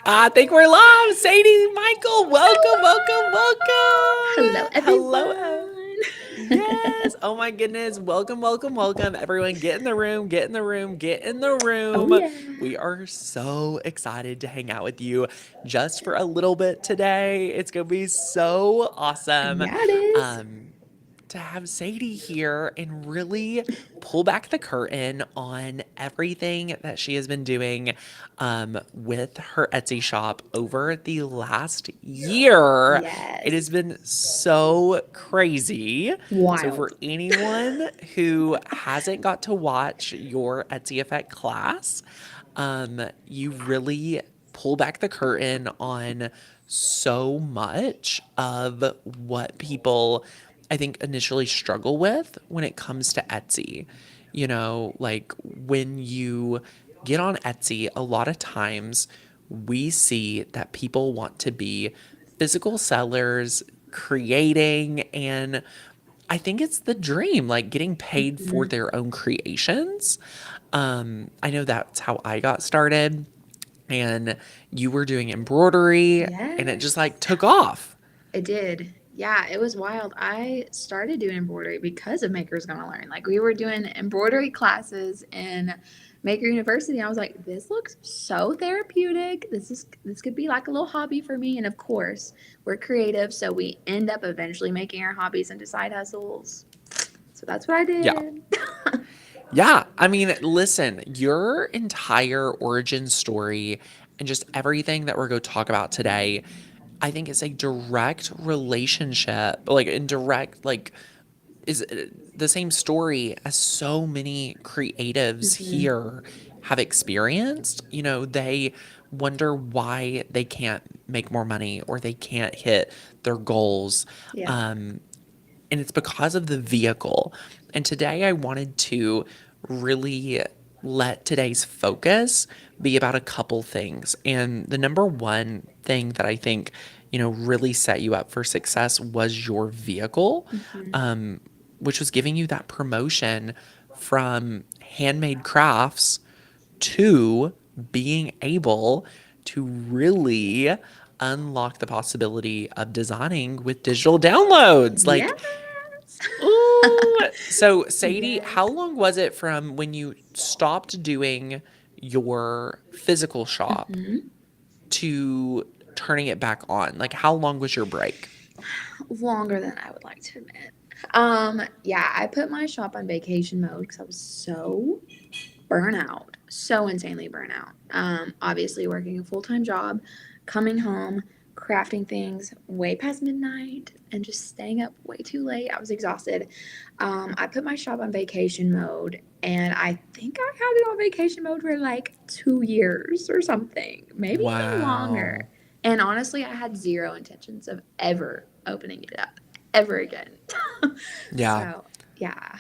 I think we're live. Sadie, Michael, welcome, welcome, Hello, welcome. Hello. everyone. Yes. Oh my goodness. Welcome, welcome, welcome. Everyone, get in the room, get in the room, get in the Oh, room. yeah. We are so excited to hang out with you just for a little bit today. It's going to be so awesome. Yeah, it is. Um, to have Sadie here and really pull back the curtain on everything that she has been doing with her Etsy shop over the last year. It has Yes. been so crazy. So, for Wild. anyone who hasn't got to watch your Etsy Effect class, you really pull back the curtain on so much of what people I think initially struggle with when it comes to Etsy. You know, like when you get on Etsy, a lot of times we see that people want to be physical sellers, creating, and I think it's the dream, like getting paid for Mhm. their own creations. I know that's how I got started, and you were doing embroidery, and it just Yes. like took off. It did. Yeah, it was wild. I started doing embroidery because of Maker's Gonna Learn. Like, we were doing embroidery classes in Maker University. I was like, this looks so therapeutic. This could be like a little hobby for me. And of course, we're creative, so we end up eventually making our hobbies into side hustles. So that's what I Yeah. did. Yeah, I mean, listen, your entire origin story and just everything that we're going to talk about today, I think is a direct relationship, like in direct, like is the same story as so many creatives Hmm. here have experienced. You know, they wonder why they can't make more money or they can't hit their goals. Yeah. Um, and it's because of the vehicle. And today I wanted to really let today's focus be about a couple things. And the number one thing that I think, you know, really set you up for success was your vehicle, Hmm. um, which was giving you that promotion from handmade crafts to being able to really unlock the possibility of designing with digital downloads. Like, Yes. ooh. So, Sadie, Yes. how long was it from when you stopped doing your physical shop Hmm. to turning it back on? Like, how long was your break? Longer than I would like to admit. Yeah, I put my shop on vacation mode because I was so burnout, so insanely burnout. Obviously working a full time job, coming home, crafting things way past midnight, and just staying up way too late. I was exhausted. I put my shop on vacation mode, and I think I had it on vacation mode for like 2 years or something, maybe even longer. Wow. And honestly, I had zero intentions of ever opening it up ever again. Yeah. So, yeah.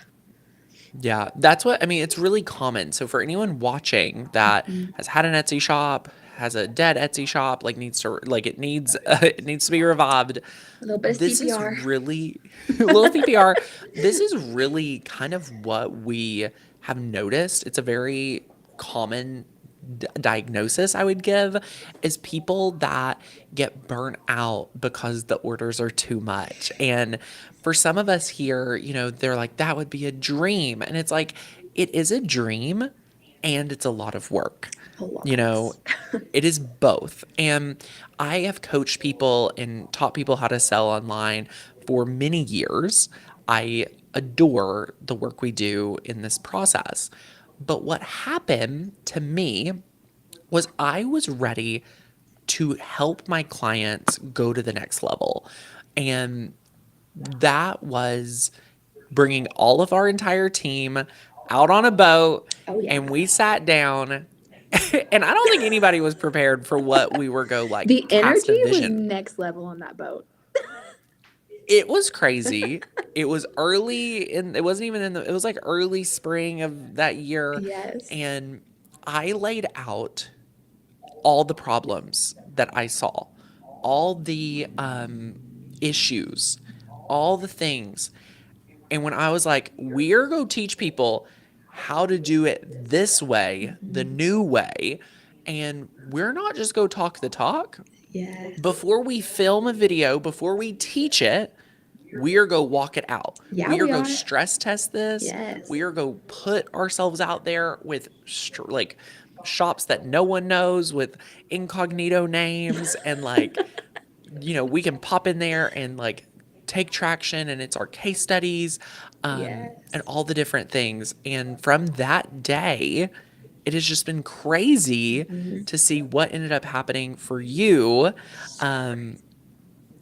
Yeah, that's what I mean. It's really common. So for anyone watching that Mhm. has had an Etsy shop, has a dead Etsy shop, like needs to like it needs it needs to be revived. A little bit of This is CPR. really a little CPR. This is really kind of what we have noticed. It's a very common diagnosis I would give is people that get burnt out because the orders are too much. And for some of us here, you know, they're like, that would be a dream. And it's like, it is a dream and it's a lot of work. A You know, lot. it is both. And I have coached people and taught people how to sell online for many years. I adore the work we do in this process. But what happened to me was I was ready to help my clients go to the next level. And that was bringing all of our entire team out on a boat Oh yeah. and we sat down and I don't think anybody was prepared for what we were go like The cast energy a was vision. next level on that boat. It was crazy. It was early in it wasn't even in the it was like early spring of that year Yes. and I laid out all the problems that I saw, all the issues, all the things. And when I was like, we're going to teach people how to do it this way, the Hmm. new way, And we're not just go talk the talk. Yes. Before we film a video, before we teach it, we are go walk it out. Yeah, We are we go are. stress test this. Yes. We are go put ourselves out there with like shops that no one knows with incognito names and like we can pop in there and like take traction and it's our case studies and Yes. all the different things. And from that day, it has just been crazy Hmm. to see what ended up happening for you So um, crazy.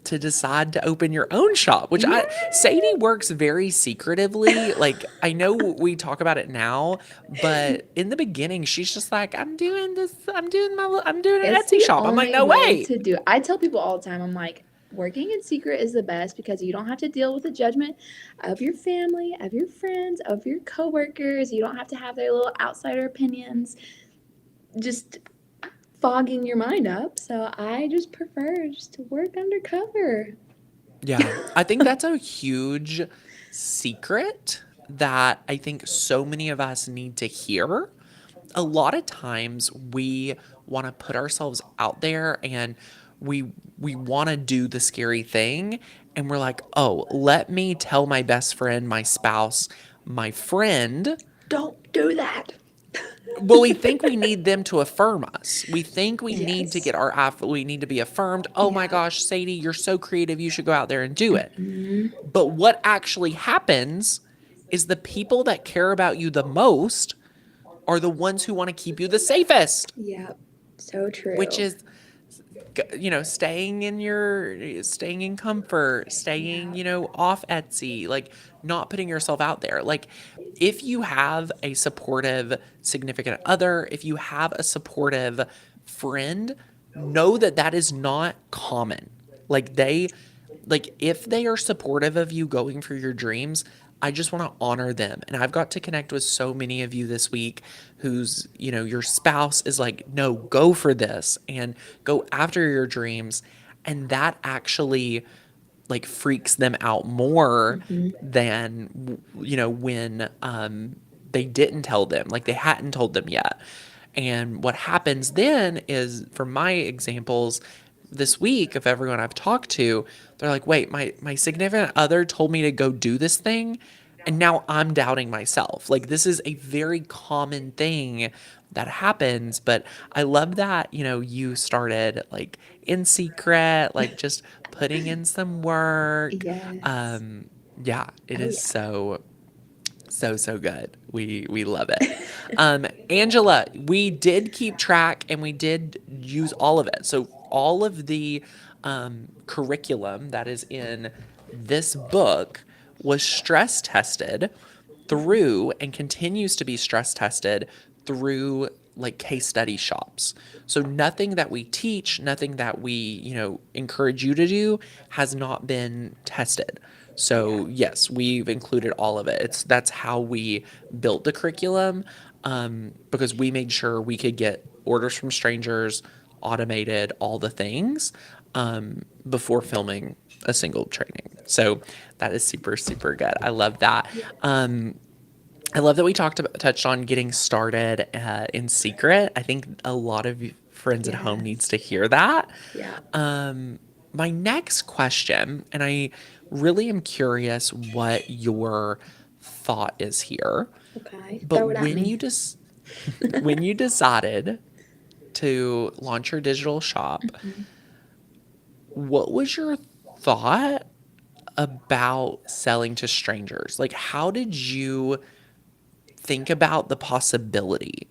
to decide to open your own shop, which Sadie Yes. works very secretively. Like, I know we talk about it now, but in the beginning, she's just like, I'm doing this, I'm doing an It's Etsy the shop. I'm like, only no way way. to do it. I tell people all the time, I'm like, working in secret is the best because you don't have to deal with the judgment of your family, of your friends, of your coworkers. You don't have to have their little outsider opinions just fogging your mind up. So I just prefer just to work undercover. Yeah, I think that's a huge secret that I think so many of us need to hear. A lot of times we want to put ourselves out there and we want to do the scary thing and we're like, "Oh, let me tell my best friend, my spouse, my friend." Don't do that. Well, we think we need them to affirm us. We think we need to Yes. get we need to be affirmed. "Oh my Yeah. gosh, Sadie, you're so creative. You should go out there and do it." Hmm. But what actually happens is the people that care about you the most are the ones who want to keep you the safest, Yep. So which true. is staying in comfort, staying, Yep. off Etsy, like not putting yourself out there. Like if you have a supportive significant other, if you have a supportive friend, know that that is not common. Like if they are supportive of you going for your dreams, I just want to honor them. And I've got to connect with so many of you this week who's, your spouse is like, no, go for this and go after your dreams. And that actually like freaks them out more Hmm. than, when they didn't tell them, like they hadn't told them yet. And what happens then is, from my examples this week of everyone I've talked to, they're like, wait, my significant other told me to go do this thing. And now I'm doubting myself. Like, this is a very common thing that happens. But I love that, you started like in secret, like just putting in some work. Yes. Um, yeah, it Oh is yeah. so good. We love it. Angela, we did keep track and we did use all of it. So all of the curriculum that is in this book was stress tested through and continues to be stress tested through like case study shops. So nothing that we teach, nothing that we, encourage you to do has not been tested. Yeah. So yes, we've included all of it. That's how we built the curriculum because we made sure we could get orders from strangers, automated, all the things before filming a single training. So that is super good. I love that. Yeah. I love that we touched on getting started in secret. I think a lot of friends at home needs Yes. to hear that. Yeah. My next question, and I really am curious what your thought is here, Okay. but Throw it at me. when you decided to launch your digital shop, Mhm. what was your thought about selling to strangers? Like, how did you think about the possibility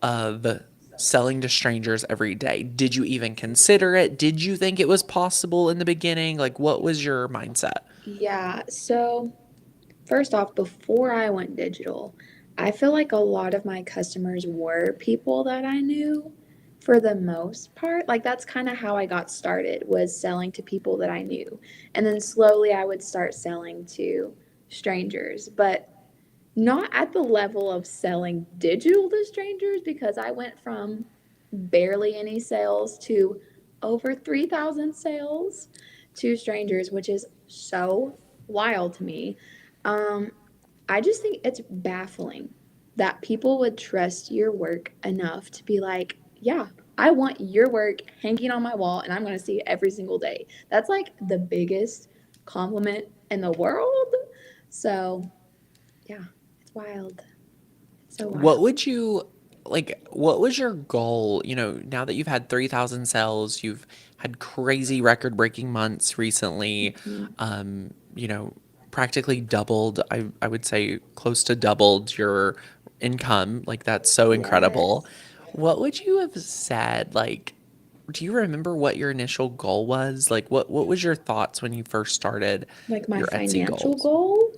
of selling to strangers every day? Did you even consider it? Did you think it was possible in the beginning? Like, what was your mindset? Yeah. So first off, before I went digital, I feel like a lot of my customers were people that I knew for the most part. Like that's kind of how I got started was selling to people that I knew. And then slowly I would start selling to strangers, but not at the level of selling digital to strangers because I went from barely any sales to over 3,000 sales to strangers, which is so wild to me. Um, I just think it's baffling that people would trust your work enough to be like, yeah, I want your work hanging on my wall and I'm going to see it every single day. That's like the biggest compliment in the world. So, yeah, it's wild. It's so What wild. would you like? What was your goal? Now that you've had 3,000 sales, you've had crazy record breaking months recently, Mhm. um, you know, practically doubled, I would say close to doubled your income. Like, that's so incredible. Yes. What would you have said? Like, do you remember what your initial goal was? Like, what was your thoughts when you first started Like my your Etsy financial goals? goal.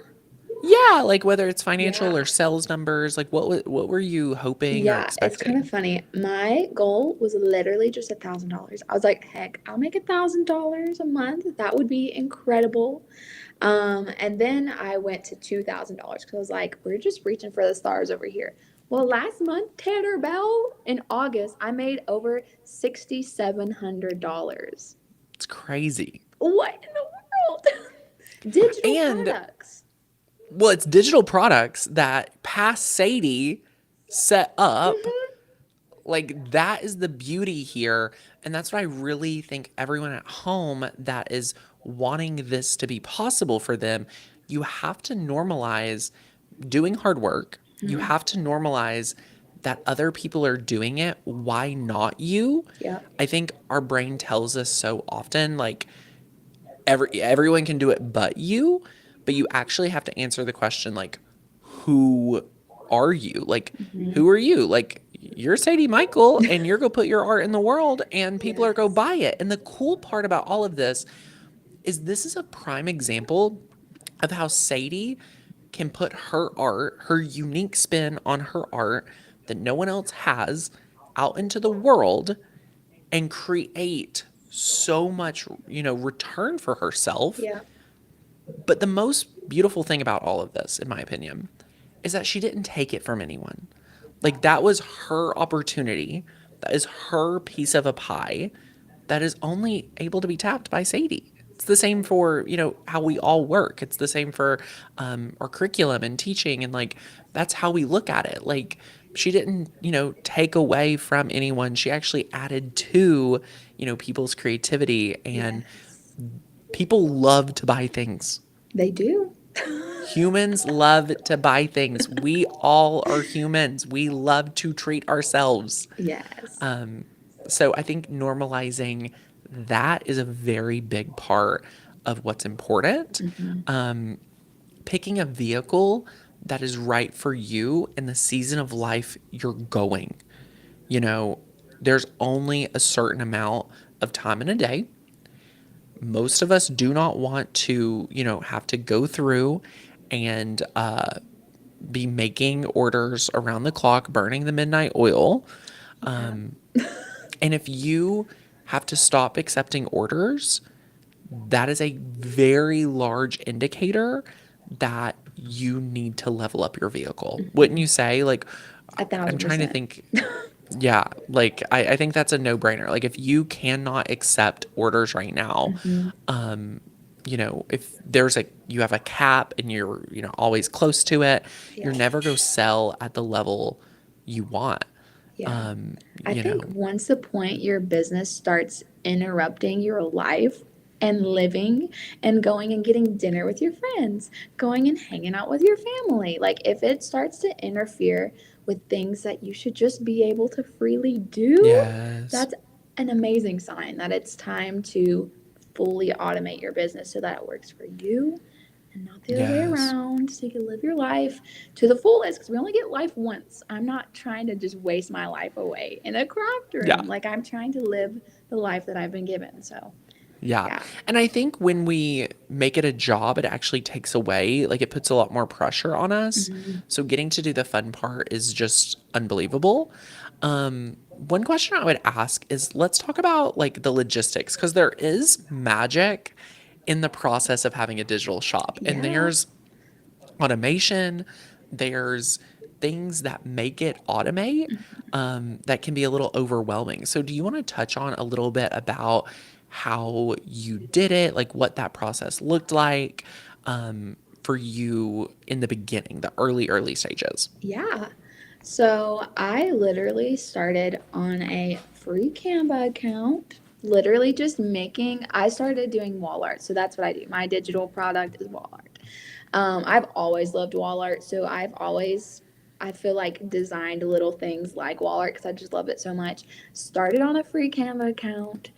Yeah, like whether it's financial or Yeah. sales numbers, like what were you hoping or Yeah, it's kind of expecting? funny. My goal was literally just $1,000. I was like, heck, I'll make $1,000 a month. That would be incredible. And then I went to $2,000 because I was like, we're just reaching for the stars over here. Well, last month, Tanner Bell, in August, I made over $6,700. It's crazy. What in the world? Digital And products. well, it's digital products that past Sadie set up. Hmm. Like, that is the beauty here. And that's what I really think everyone at home that is wanting this to be possible for them, you have to normalize doing hard work. You Hmm. have to normalize that other people are doing it. Why not you? Yep. I think our brain tells us so often, like, everyone can do it but you, but you actually have to answer the question, like, who are you? Like, Hmm. who are you? Like, you're Sadie Michael and you're going to put your art in the world and people are going to Yes. buy it. And the cool part about all of this is a prime example of how Sadie can put her art, her unique spin on her art that no one else has, out into the world and create so much, return for herself. Yeah. But the most beautiful thing about all of this, in my opinion, is that she didn't take it from anyone. Like, that was her opportunity. That is her piece of a pie that is only able to be tapped by Sadie. It's the same for, how we all work. It's the same for our curriculum and teaching. And, like, that's how we look at it. Like, she didn't, take away from anyone. She actually added to, people's creativity. And Yes. people love to buy things. They do. Humans love to buy things. We all are humans. We love to treat ourselves. Yes. So I think normalizing that is a very big part of what's important. Hmm. Picking a vehicle that is right for you in the season of life you're going. You know, there's only a certain amount of time in a day. Most of us do not want to, have to go through and be making orders around the clock, burning the midnight oil. Yeah. And if you have to stop accepting orders, that is a very large indicator that you need to level up your vehicle. Wouldn't Hmm. you say? Like, A I'm thousand trying to percent. think. Yeah, like, I think that's a no brainer. Like, if you cannot accept orders right now, Hmm. if you have a cap and you're, always close to it, you're Yeah. never going to sell at the level you want. Yeah. Um, I you think know, once the point your business starts interrupting your life and living and going and getting dinner with your friends, going and hanging out with your family, like if it starts to interfere with things that you should just be able to freely do, yes, that's an amazing sign that it's time to fully automate your business so that it works for you and not the other way yes, around, so you can live your life to the fullest because we only get life once. I'm not trying to just waste my life away in a craft yeah. room. Like I'm trying to live the life that I've been given. So, Yeah. yeah. And I think when we make it a job, it actually takes away, like, it puts a lot more pressure on us. Hmm. So getting to do the fun part is just unbelievable. One question I would ask is, let's talk about, like, the logistics, because there is magic in the process of having a digital shop. And Yeah. there's automation, there's things that make it automate, that can be a little overwhelming. So, do you want to touch on a little bit about how you did it, like what that process looked like, for you in the beginning, the early stages? Yeah. So I literally started on a free Canva account, literally just making, I started doing wall art. So that's what I do. My digital product is wall art. I've always loved wall art. So I've always, I feel like, designed little things like wall art because I just love it so much. Started on a free Canva account,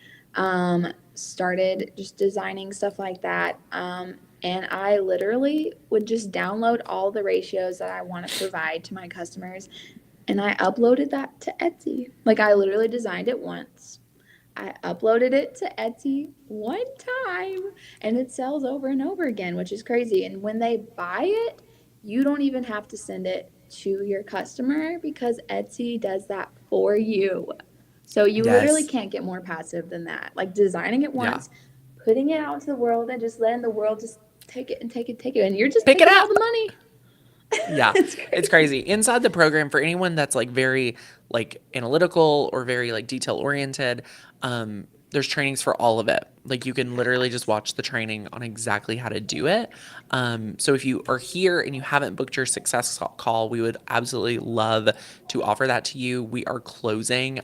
started just designing stuff like that. And I literally would just download all the ratios that I want to provide to my customers and I uploaded that to Etsy. Like I literally designed it once. I uploaded it to Etsy one time and it sells over and over again, which is crazy. And when they buy it, you don't even have to send it to your customer because Etsy does that for you. So you literally Yes. can't get more passive than that. Like designing it Yeah. once, putting it out to the world and just letting the world just take it and take it, take it. And you're just Pick it taking all the up. money. Yeah, It's it's crazy. crazy. Inside the program, for anyone that's like very like analytical or very like detail oriented, there's trainings for all of it. Like you can literally just Yes. watch the training on exactly how to do it. So if you are here and you haven't booked your success call, we would absolutely love to offer that to you. We are closing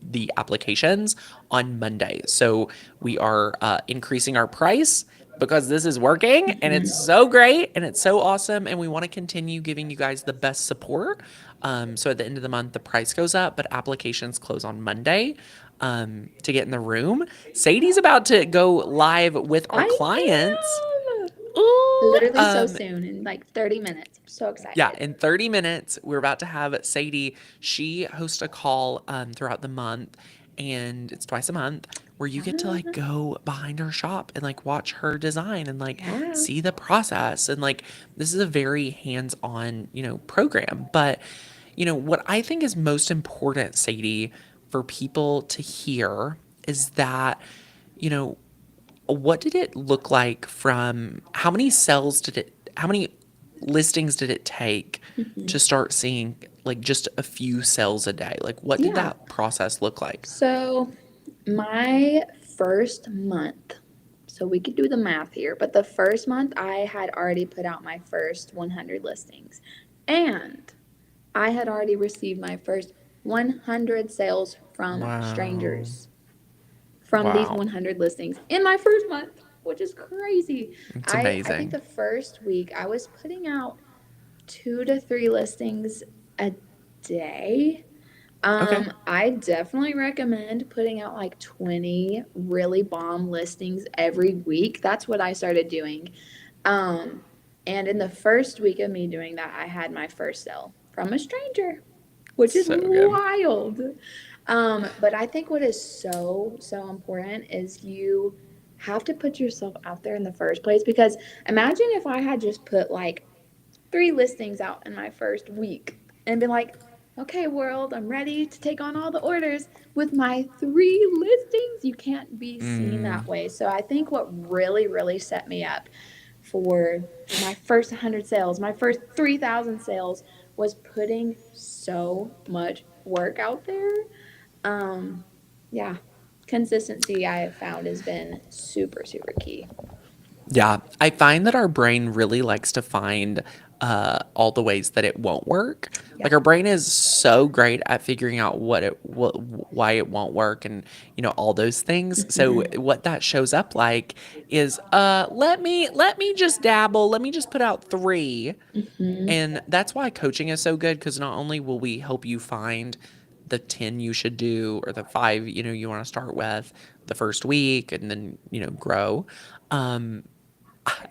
the applications on Monday, so we are increasing our price because this is working and it's Mhm. so great and it's so awesome and we want to continue giving you guys the best support. So at the end of the month the price goes up, but applications close on Monday to get in the room. Sadie's about to go live with our I clients. am Ooh, literally so soon in like 30 minutes. I'm so yeah, excited. in 30 minutes, we're about to have Sadie. She hosts a call throughout the month, and it's twice a month where you get to like Ah, go behind her shop and like watch her design and like yeah. see the process. And like, this is a very hands on, program. But, what I think is most important, Sadie, for people to hear is that, you know, what did it look like from how many listings did it take Hmm. to start seeing like just a few sales a day? Like what did Yeah. that process look like? So, my first month, so we could do the math here, but the first month I had already put out my first 100 listings. And I had already received my first 100 sales from Wow. strangers from these Wow. 100 listings in my first month, which is crazy. It's I think amazing. the first week I was putting out 2 to 3 listings a day. Okay. I definitely recommend putting out like 20 really bomb listings every week. That's what I started doing. Um, and in the first week of me doing that, I had my first sale from a stranger, which is So good. wild. But I think what is so, so important is you have to put yourself out there in the first place because imagine if I had just put like 3 listings out in my first week and been like, okay, world, I'm ready to take on all the orders with my 3 listings. You can't be seen Mm, that way. So I think what really, really set me up for my first 100 sales, my first 3,000 sales was putting so much work out there. Um, yeah, consistency I have found has been super, super key. yeah, I find that our brain really likes to find all the ways that it won't work. Yeah. Like our brain is so great at figuring out why it won't work, and all those things. So Hmm. what that shows up like is let me just dabble. Let me just put out three, Hmm. and that's why coaching is so good because not only will we help you find the 10 you should do or the five you want to start with the first week and then grow. Um,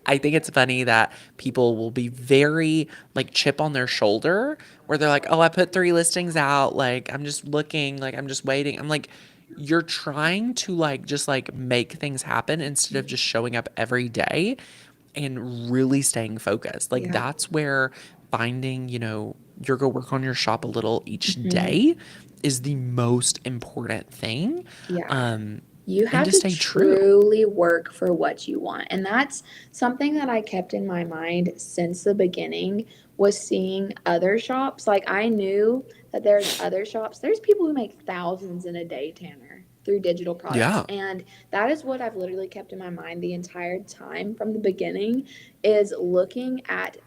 I think it's funny that people will be very like chip on their shoulder where they're like, "Oh, I put 3 listings out, like I'm just looking, like I'm just waiting." I'm like, "You're trying to like just like make things happen instead of just showing up every day and really staying focused." Like Yeah. that's where finding, you're going to work on your shop a little each Hmm. day is the most important thing. Yeah. Um You and have to to stay true. truly work for what you want. And that's something that I kept in my mind since the beginning was seeing other shops. Like I knew that there's other shops. There's people who make thousands in a day, Tanner, through digital products. Yeah. And that is what I've literally kept in my mind the entire time from the beginning is looking at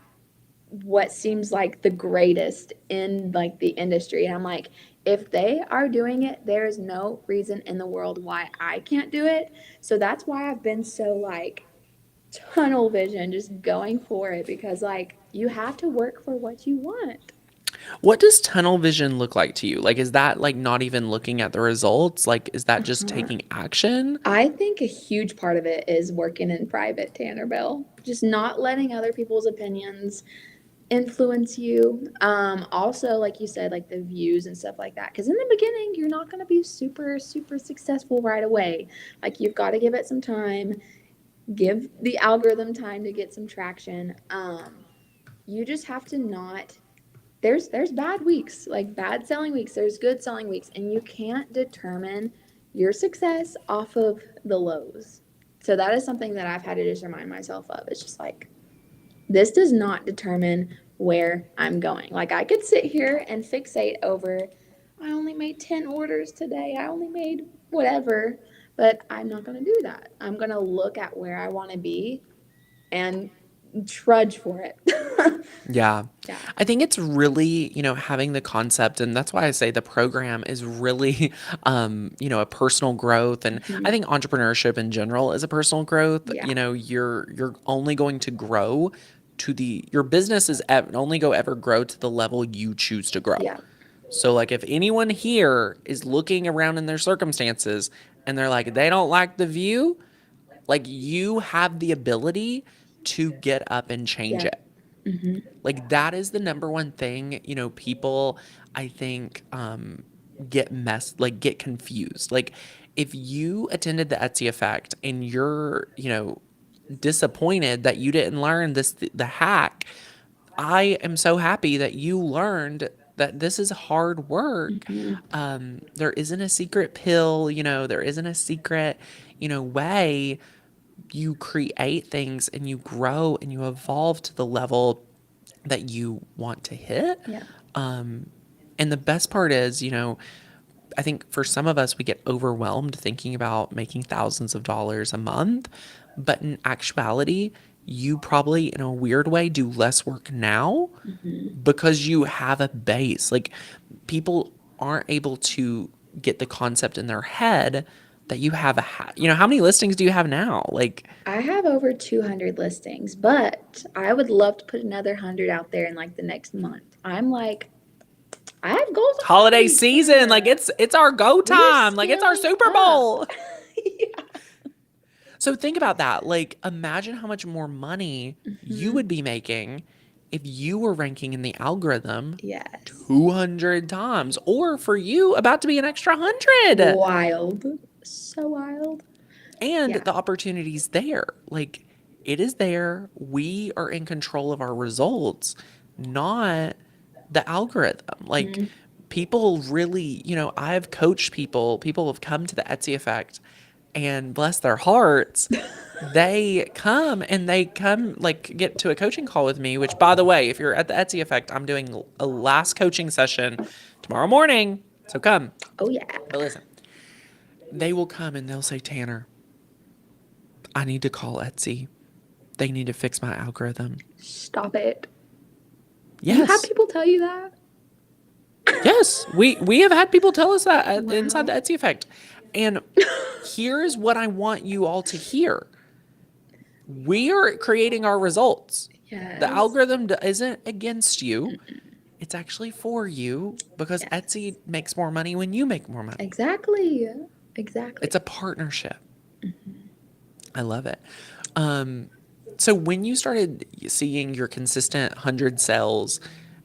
what seems like the greatest in like the industry. And I'm like, if they are doing it, there is no reason in the world why I can't do it. So that's why I've been so like tunnel vision, just going for it, because like you have to work for what you want. What does tunnel vision look like to you? Like, is that like not even looking at the results? Like, is that just Uh-huh. taking action? I think a huge part of it is working in private, Tanner Bell. Just not letting other people's opinions influence you. Also, like you said, like the views and stuff like that. Because in the beginning, you're not going to be super, super successful right away. Like you've got to give it some time, give the algorithm time to get some traction. You just have to not. There's bad weeks, like bad selling weeks. There's good selling weeks, and you can't determine your success off of the lows. So that is something that I've had to just remind myself of. It's just like this does not determine where I'm going. Like I could sit here and fixate over, I only made 10 orders today. I only made whatever, but I'm not going to do that. I'm going to look at where I want to be and trudge for it. Yeah. Yeah. I think it's really, having the concept, and that's why I say the program is really, a personal growth. And I Mhm. think entrepreneurship in general is a personal growth. Yeah. You're only going to grow your business is only go ever grow to the level you choose to grow. Yeah. So, like, if anyone here is looking around in their circumstances and they're like, they don't like the view, like, you have the ability to get up and change Yeah. it. Hmm. Like that is the number one thing, people I think get confused. Like if you attended the Etsy effect and you're, disappointed that you didn't learn the hack, I am so happy that you learned that this is hard work. Hmm. There isn't a secret pill, there isn't a secret, way. You create things and you grow and you evolve to the level that you want to hit. Yeah. And the best part is, I think for some of us, we get overwhelmed thinking about making thousands of dollars a month. But in actuality, you probably, in a weird way, do less work now Hmm. because you have a base. Like people aren't able to get the concept in their head that you have how many listings do you have now? Like I have over 200 listings, but I would love to put another 100 out there in like the next month. I'm like, I have goals holiday already, season, like Tanner. it's our go We're time, like it's our scaling Super up. Bowl. Yeah. So think about that. Like, imagine how much more money you Hmm. would be making if you were ranking in the algorithm Yes. 200 times, or for you, about to be an extra 100. Wild. So wild. And Yeah. the opportunity's there. Like, it is there. We are in control of our results, not the algorithm. Like, Hmm. people really, I've coached people have come to the Etsy effect, and bless their hearts, they come like get to a coaching call with me, which by the way, if you're at the Etsy effect, I'm doing a last coaching session tomorrow morning. So come. Oh, yeah. But listen, they will come and they'll say, Tanner, I need to call Etsy. They need to fix my algorithm. Stop it. You have Yes. people tell you that? Yes. We have had people tell us that inside the Wow. Etsy effect. And here is what I want you all to hear. We are creating our results. The Yes. algorithm isn't against you. It's actually for you because Yes. Etsy makes more money when you make more money. Exactly. It's Exactly. a partnership. I love it. Um, so when you started seeing your consistent 100 sales,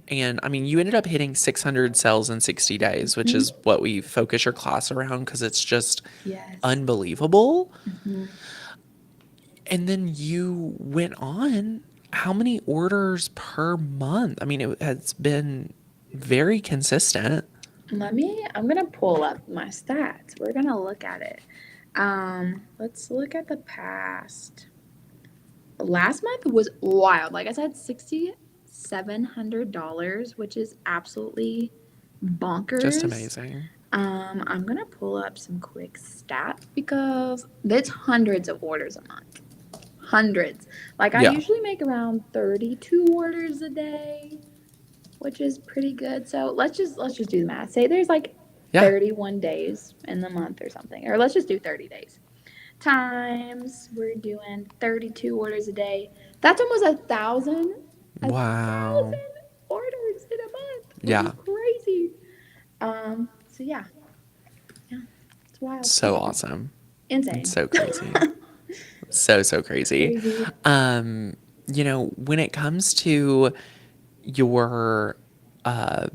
and I mean, you ended up hitting 600 sales in 60 days, which Hmm. is what we focus your class around because it's just Yes. unbelievable. Hmm. And then you went on. How many orders per month? I mean, it has been very consistent. I'm gonna pull up my stats. We're gonna look at it. Let's look at the past. Last month was wild. Like I said, $6,700, which is absolutely Just bonkers. amazing. I'm gonna pull up some quick stats because it's hundreds of orders a month. hundreds. Like I Yeah. usually make around 32 orders a day, which is pretty good. So let's just do the math. Say there's like Yeah. 31 days in the month or something. Or let's just do 30 days. Times we're doing 32 orders a day. That's almost a Wow. thousand orders in a month, which is Yeah. crazy. So yeah, it's wild. So awesome. It's Insane. so crazy. So crazy. Crazy. Um, when it comes to your uh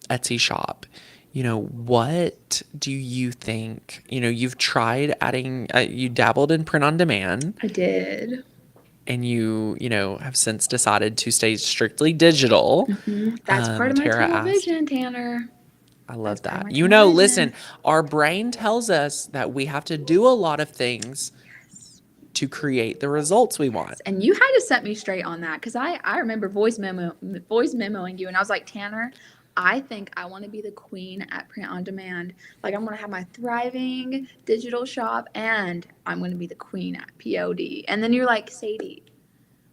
Etsy shop, what do you think? You've tried adding, you dabbled in print on demand, I did. and you have since decided to stay strictly digital. That's part of my Tara tunnel asked, vision, Tanner. I That's love part of that. my tunnel Listen, vision. our brain tells us that we have to do a lot of things Yes. to create the results we want. Yes. And you had to set me straight on that because I remember voice memoing you, and I was like, Tanner, I think I want to be the queen at print on demand. Like I'm gonna have my thriving digital shop, and I'm gonna be the queen at POD. And then you're like, Sadie,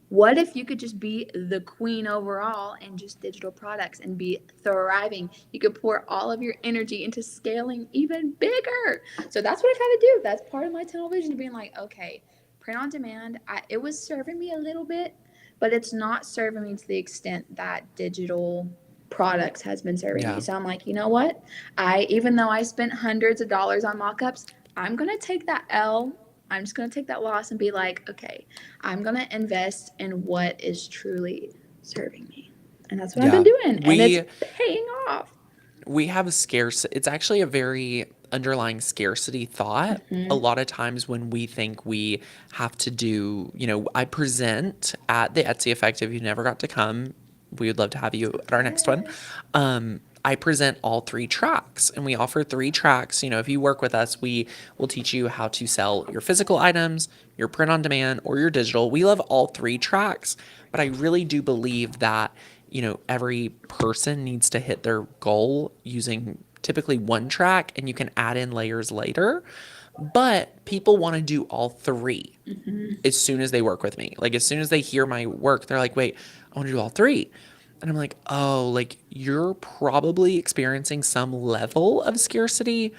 what if you could just be the queen overall in just digital products and be thriving? You could pour all of your energy into scaling even bigger. So that's what I try to do. That's part of my tunnel vision, being like, okay, print on demand. It was serving me a little bit, but it's not serving me to the extent that digital products has been serving me. Yeah. So I'm like, you know what? Even though I spent hundreds of dollars on mock-ups, I'm gonna take that L. I'm just gonna take that loss and be like, okay, I'm gonna invest in what is truly serving me. And that's what I've been Yeah. doing. And it's We paying off. we have a scarce, it's actually a very underlying scarcity thought. A Mm-hmm. lot of times when we think we have to do, I present at the Etsy Effect. If you never got to come, we would love to have you at our next one. Yes. I present all three tracks, and we offer three tracks. If you work with us, we will teach you how to sell your physical items, your print on demand, or your digital. We love all three tracks, but I really do believe that every person needs to hit their goal using typically one track, and you can add in layers later. But people want to do all three Mm-hmm. as soon as they work with me. Like, as soon as they hear my work, they're like, wait, I want to do all three. And I'm like, oh, like, you're probably experiencing some level of scarcity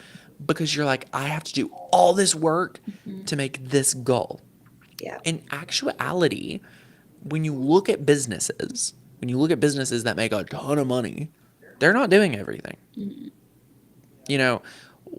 because you're like, I have to do all this work Mm-hmm. to make this goal. Yeah. In actuality, when you look at businesses, that make a ton of money, they're not doing everything. Mm-hmm. You know,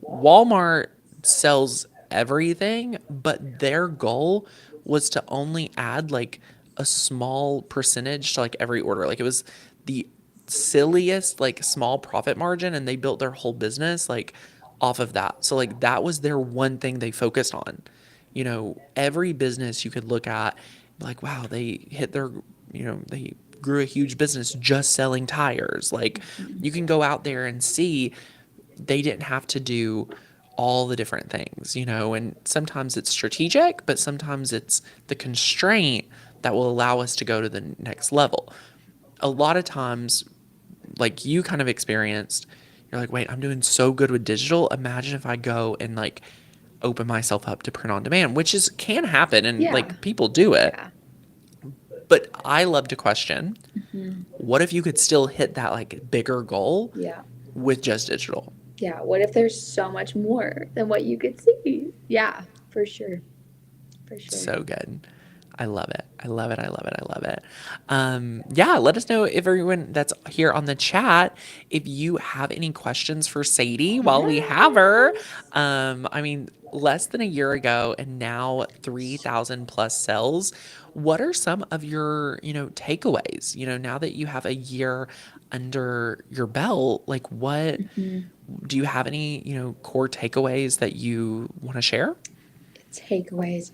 Walmart sells everything, but their goal was to only add like a small percentage to like every order. Like, it was the silliest like small profit margin, and they built their whole business like off of that. So like that was their one thing they focused on. Every business you could look at, like, wow, they hit their, they grew a huge business just selling tires. Like, Mm-hmm. you can go out there and see they didn't have to do all the different things, and sometimes it's strategic, but sometimes it's the constraint that will allow us to go to the next level. A lot of times, like you kind of experienced, you're like, wait, I'm doing so good with digital. Imagine if I go and like open myself up to print on demand, which is can happen, and Yeah. like people do it. Yeah. But I love to question, Mm-hmm. what if you could still hit that like bigger goal Yeah. with just digital? Yeah. What if there's so much more than what you could see? Yeah, for sure. For sure. So good. I love it. I love it. I love it. I love it. Yeah, let us know, if everyone that's here on the chat, if you have any questions for Sadie while we have her. Yes. I mean, less than a year ago and now 3,000 plus sales. What are some of your, takeaways? Now that you have a year under your belt, like, what Mm-hmm. do you have any, core takeaways that you want to share? Takeaways.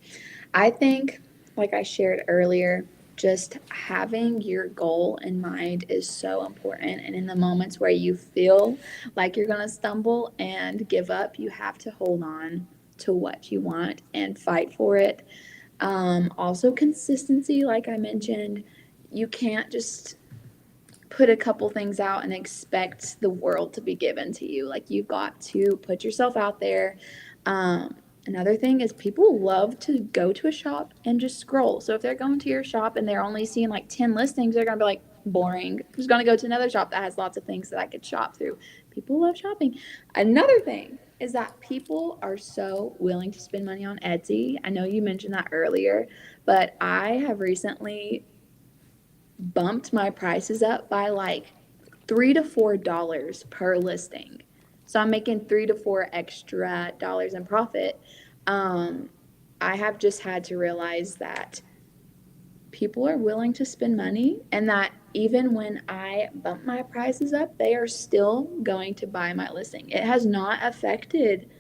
I think, like I shared earlier, just having your goal in mind is so important. And in the moments where you feel like you're going to stumble and give up, you have to hold on to what you want and fight for it. Also, consistency, like I mentioned, you can't just put a couple things out and expect the world to be given to you. Like, you've got to put yourself out there. Um, Another thing is people love to go to a shop and just scroll. So if they're going to your shop and they're only seeing like 10 listings, they're going to be like, boring. I'm just going to go to another shop that has lots of things that I could shop through. People love shopping. Another thing is that people are so willing to spend money on Etsy. I know you mentioned that earlier, but I have recently bumped my prices up by like $3 to $4 per listing. So I'm making 3 to 4 extra dollars in profit. Um, I have just had to realize that people are willing to spend money and that even when I bump my prices up, they are still going to buy my listing. It has not affected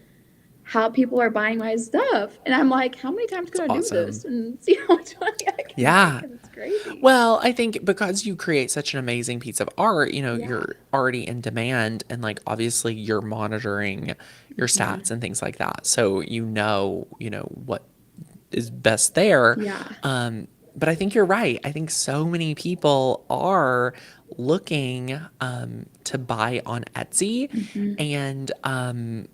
how people are buying my stuff. And I'm like, how many times It's can I do awesome. this and see how much money I can make? Yeah. Because it's crazy. Well, I think because you create such an amazing piece of art, Yeah. you're already in demand and like obviously you're monitoring your Hmm. stats and things like that. So what is best there. Yeah. But I think you're right. I think so many people are looking to buy on Etsy. Hmm. And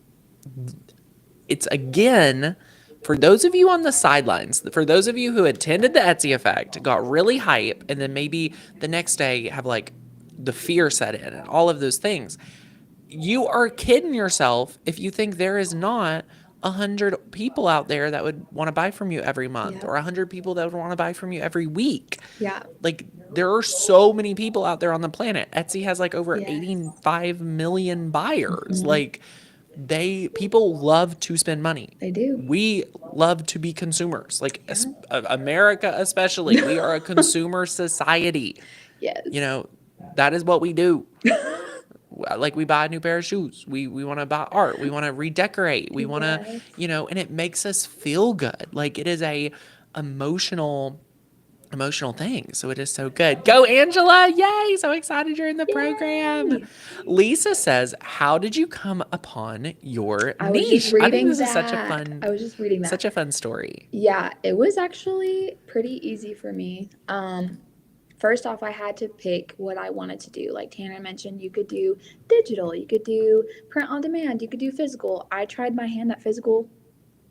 it's again, for those of you on the sidelines, for those of you who attended the Etsy effect, got really hype, and then maybe the next day have like the fear set in and all of those things, you are kidding yourself if you think there is not 100 people out there that would want to buy from you every month or Yep. 100 people that would want to buy from you every week. Yeah. Like there are so many people out there on the planet. Etsy has like over Yes. 85 million buyers. Hmm. Like people love to spend money. They do. We love to be consumers. Like Yeah. America especially, we are a consumer society. You Yes. know, that is what we do. Like we buy a new pair of shoes, we want to buy art, we want to redecorate, we want to, Yes. and it makes us feel good. Like it is a emotional thing, so it is so good. Go Angela, yay, so excited you're in the program. Yay. Lisa says, how did you come upon your I was just niche? I think reading this is that. I was just reading that. such a fun story. Yeah, it was actually pretty easy for me. First off, I had to pick what I wanted to do. Like Tanner mentioned, you could do digital, you could do print on demand, you could do physical. I tried my hand at physical,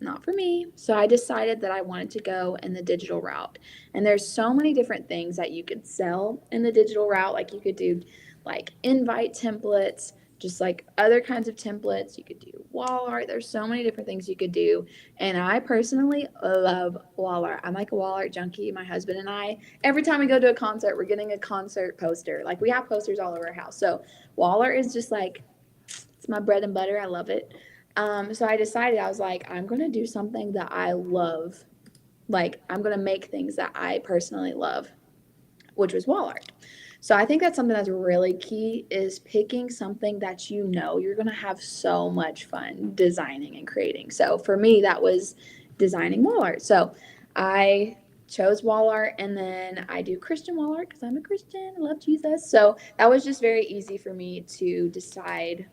not for me. So I decided that I wanted to go in the digital route. And there's so many different things that you could sell in the digital route. Like you could do like invite templates, just like other kinds of templates. You could do wall art. There's so many different things you could do. And I personally love wall art. I'm like a wall art junkie. My husband and I, every time we go to a concert, we're getting a concert poster. Like we have posters all over our house. So wall art is just like, it's my bread and butter. I love it. So I decided, I was like, I'm going to do something that I love. Like, I'm going to make things that I personally love, which was wall art. So I think that's something that's really key is picking something that you know you're going to have so much fun designing and creating. So for me, that was designing wall art. So I chose wall art, and then I do Christian wall art because I'm a Christian. I love Jesus. So that was just very easy for me to decide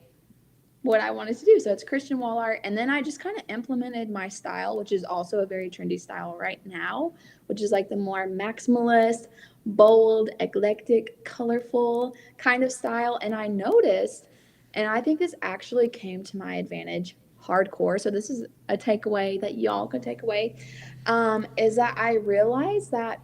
what I wanted to do. So it's Christian wall art. And then I just kind of implemented my style, which is also a very trendy style right now, which is like the more maximalist, bold, eclectic, colorful kind of style. And I noticed, and I think this actually came to my advantage hardcore. So this is a takeaway that y'all could take away, is that I realized that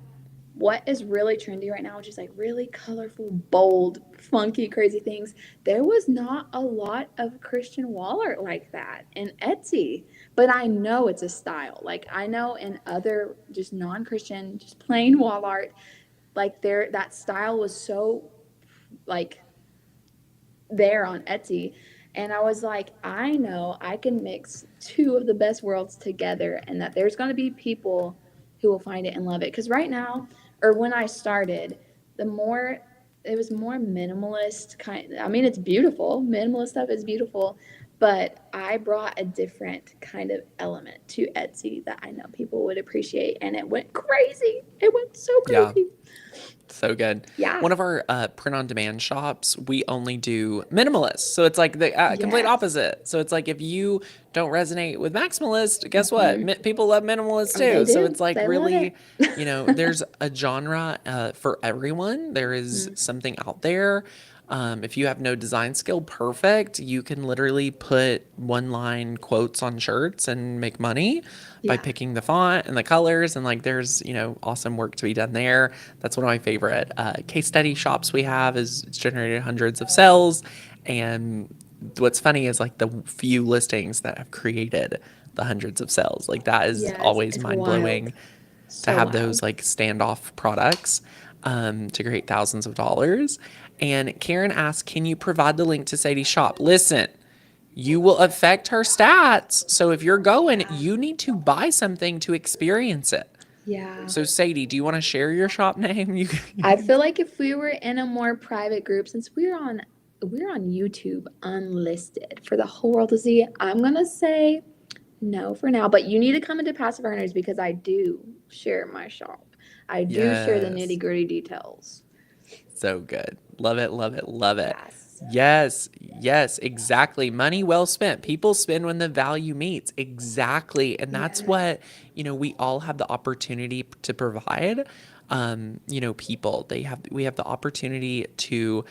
what is really trendy right now, which is like really colorful, bold, funky, crazy things. There was not a lot of Christian wall art like that in Etsy, but I know it's a style. Like I know in other just non-Christian, just plain wall art, like there that style was so like there on Etsy. And I was like, I know I can mix two of the best worlds together and that there's going to be people who will find it and love it. Because right now, or when I started, the more it was more minimalist kind. I mean, it's beautiful. Minimalist stuff is beautiful, but I brought a different kind of element to Etsy that I know people would appreciate, and it went crazy. It went so Yeah. crazy. So good. Yeah. One of our print on demand shops, we only do minimalist. So it's like the complete Yes. opposite. So it's like if you don't resonate with maximalist, guess what? Hmm. People love minimalist Oh, they too. So do. it's like They love really, it. there's a genre for everyone. There is Mm. something out there. If you have no design skill, perfect. You can literally put one line quotes on shirts and make money by Yeah. picking the font and the colors. And like, there's, awesome work to be done there. That's one of my favorite case study shops we have is it's generated hundreds of sales. And what's funny is like the few listings that have created the hundreds of sales. Like that is Yes, always it's mind wild. blowing to So have wild. those like standoff products to create thousands of dollars. And Karen asked, can you provide the link to Sadie's shop? Listen, you will affect her stats. So if you're going, you need to buy something to experience it. Yeah. So Sadie, do you want to share your shop name? I feel like if we were in a more private group, since we're on YouTube unlisted for the whole world to see, I'm gonna say no for now. But you need to come into Passive Earners because I do share my shop. I do share the Yes. nitty gritty details. So good. Love it, love it, love it. Yes. Yes, yes, exactly. Money well spent. People spend when the value meets. Exactly. And that's Yes. what, we all have the opportunity to provide. People, we have the opportunity to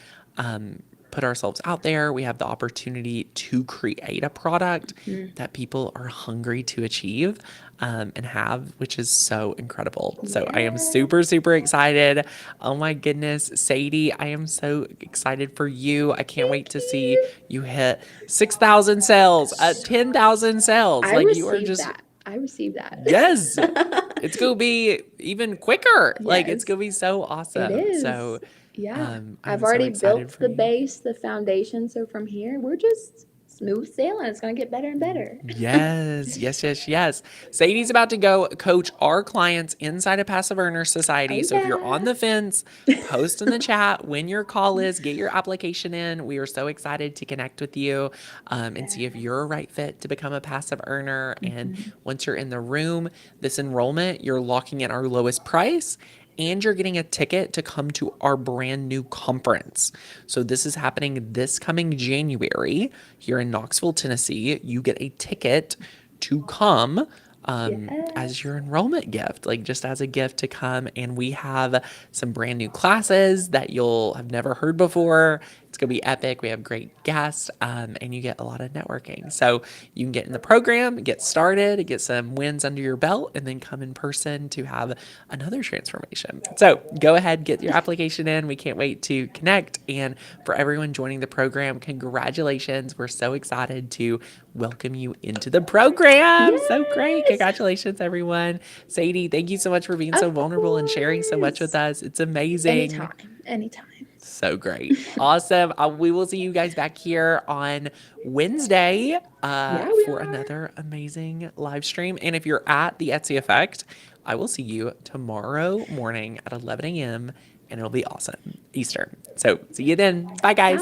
put ourselves out there. We have the opportunity to create a product that people are hungry to achieve and have, which is so incredible. So I am Yes. super, super excited. Oh my goodness, Sadie, I am so excited for you. I can't wait Thank to see you. you hit 6,000 sales, 10,000 sales. I Like you are received just, that. I received yes, that. it's going to be even quicker. Like it's Yes, going to be so it awesome. So is. Yeah. I've I'm so already excited built for the you. base, the foundation. So from here, we're just smooth sailing. It's going to get better and better. Yes, yes, yes, yes. Sadie's about to go coach our clients inside of Passive Earner Society. Oh, So if you're on yeah. the fence, post in the chat when your call is, get your application in. We are so excited to connect with you and see if you're a right fit to become a passive earner. And Mhm. once you're in the room, this enrollment, you're locking in our lowest price and you're getting a ticket to come to our brand new conference. So this is happening this coming January here in Knoxville, Tennessee. You get a ticket to come as Yes. your enrollment gift, like just as a gift to come. And we have some brand new classes that you'll have never heard before. It's going to be epic. We have great guests and you get a lot of networking. So you can get in the program, get started, get some wins under your belt, and then come in person to have another transformation. So go ahead, get your application in. We can't wait to connect. And for everyone joining the program, congratulations. We're so excited to welcome you into the program. So great. Yes. Congratulations, everyone. Sadie, thank you so much for being so Of vulnerable and sharing so much with course. us. It's amazing. Anytime. Anytime. So great. Awesome. We will see you guys back here on Wednesday Yeah, we for are. another amazing live stream. And if you're at the Etsy Effect, I will see you tomorrow morning at 11 a.m. and it'll be awesome. Eastern. So see you then. Bye, guys.